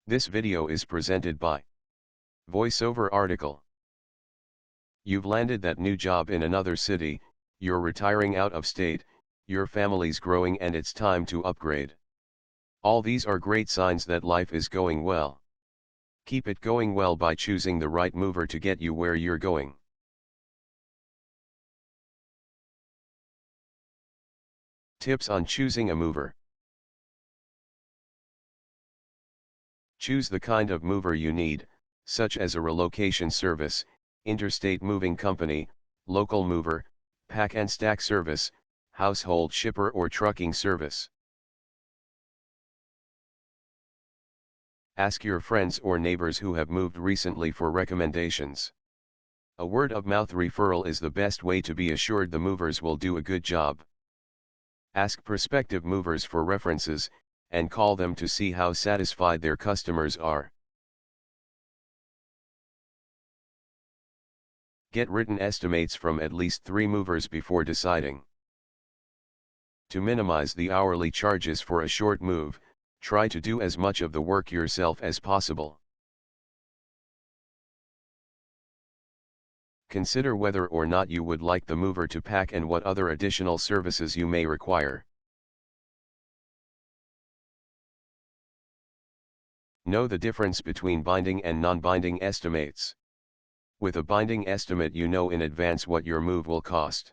This video is presented by VoiceOver article. You've landed that new job in another city, you're retiring out of state, your family's growing and it's time to upgrade. All these are great signs that life is going well. Keep it going well by choosing the right mover to get you where you're going. Tips on choosing a mover. Choose the kind of mover you need, such as a relocation service, interstate moving company, local mover, pack and stack service, household shipper or trucking service. Ask your friends or neighbors who have moved recently for recommendations. A word-of-mouth referral is the best way to be assured the movers will do a good job. Ask prospective movers for references, and call them to see how satisfied their customers are. Get written estimates from at least 3 movers before deciding. To minimize the hourly charges for a short move, try to do as much of the work yourself as possible. Consider whether or not you would like the mover to pack and what other additional services you may require. Know the difference between binding and non-binding estimates. With a binding estimate, you know in advance what your move will cost.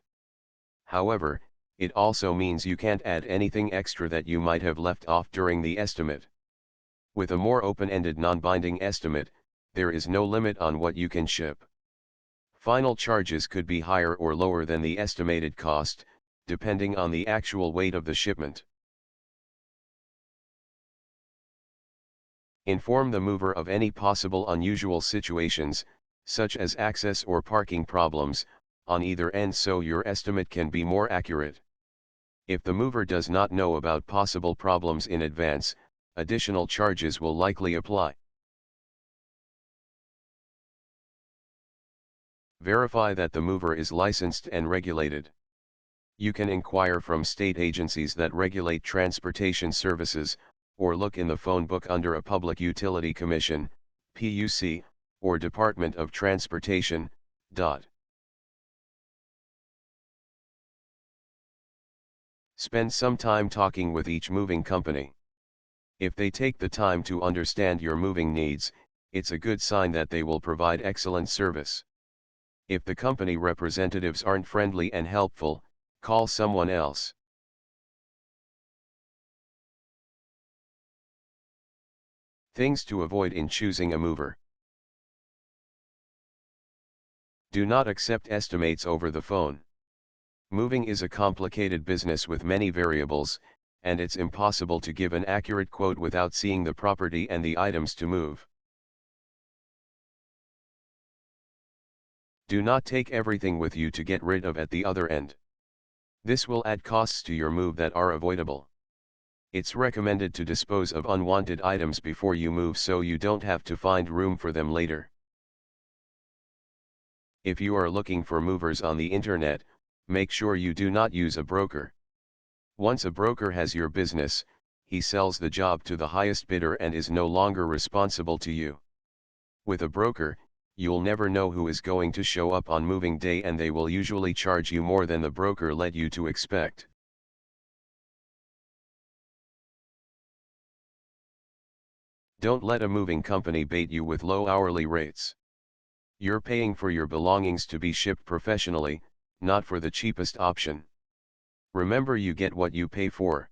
However, it also means you can't add anything extra that you might have left off during the estimate. With a more open-ended non-binding estimate, there is no limit on what you can ship. Final charges could be higher or lower than the estimated cost, depending on the actual weight of the shipment. Inform the mover of any possible unusual situations, such as access or parking problems, on either end so your estimate can be more accurate. If the mover does not know about possible problems in advance, additional charges will likely apply. Verify that the mover is licensed and regulated. You can inquire from state agencies that regulate transportation services, or look in the phone book under a Public Utility Commission, PUC, or Department of Transportation. Spend some time talking with each moving company. If they take the time to understand your moving needs, it's a good sign that they will provide excellent service. If the company representatives aren't friendly and helpful, call someone else. Things to avoid in choosing a mover. Do not accept estimates over the phone. Moving is a complicated business with many variables, and it's impossible to give an accurate quote without seeing the property and the items to move. Do not take everything with you to get rid of at the other end. This will add costs to your move that are avoidable. It's recommended to dispose of unwanted items before you move so you don't have to find room for them later. If you are looking for movers on the internet, make sure you do not use a broker. Once a broker has your business, he sells the job to the highest bidder and is no longer responsible to you. With a broker, you'll never know who is going to show up on moving day and they will usually charge you more than the broker led you to expect. Don't let a moving company bait you with low hourly rates. You're paying for your belongings to be shipped professionally, not for the cheapest option. Remember, you get what you pay for.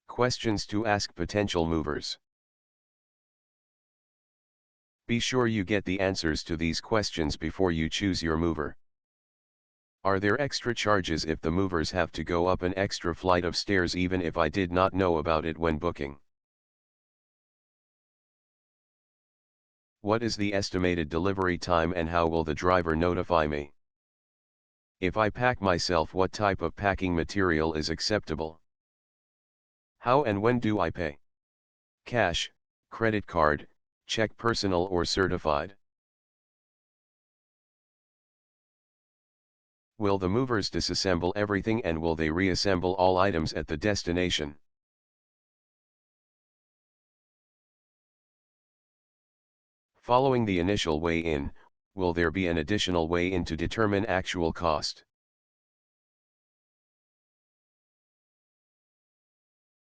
Questions to ask potential movers. Be sure you get the answers to these questions before you choose your mover. Are there extra charges if the movers have to go up an extra flight of stairs even if I did not know about it when booking? What is the estimated delivery time and how will the driver notify me? If I pack myself, what type of packing material is acceptable? How and when do I pay? Cash, credit card, check, personal or certified? Will the movers disassemble everything and will they reassemble all items at the destination? Following the initial weigh-in, will there be an additional weigh-in to determine actual cost?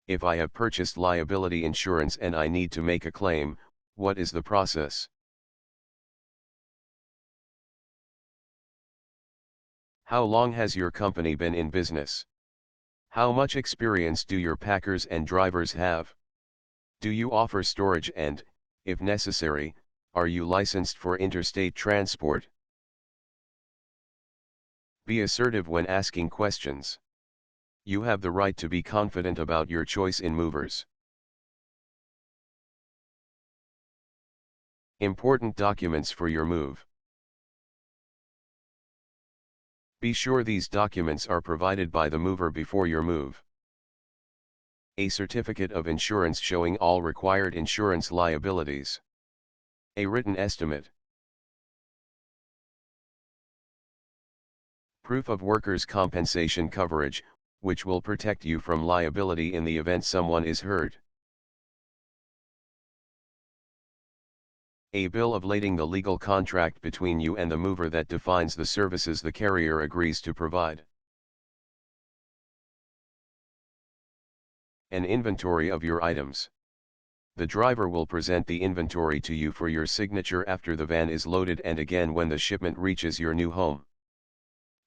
If I have purchased liability insurance and I need to make a claim, what is the process? How long has your company been in business? How much experience do your packers and drivers have? Do you offer storage and, if necessary, are you licensed for interstate transport? Be assertive when asking questions. You have the right to be confident about your choice in movers. Important documents for your move. Be sure these documents are provided by the mover before your move. A certificate of insurance showing all required insurance liabilities. A written estimate. Proof of workers' compensation coverage, which will protect you from liability in the event someone is hurt. A bill of lading, the legal contract between you and the mover that defines the services the carrier agrees to provide. An inventory of your items. The driver will present the inventory to you for your signature after the van is loaded and again when the shipment reaches your new home.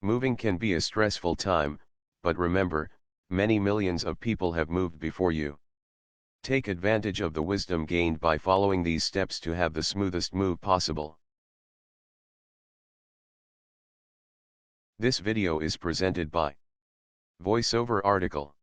Moving can be a stressful time, but remember, many millions of people have moved before you. Take advantage of the wisdom gained by following these steps to have the smoothest move possible. This video is presented by VoiceOver Article.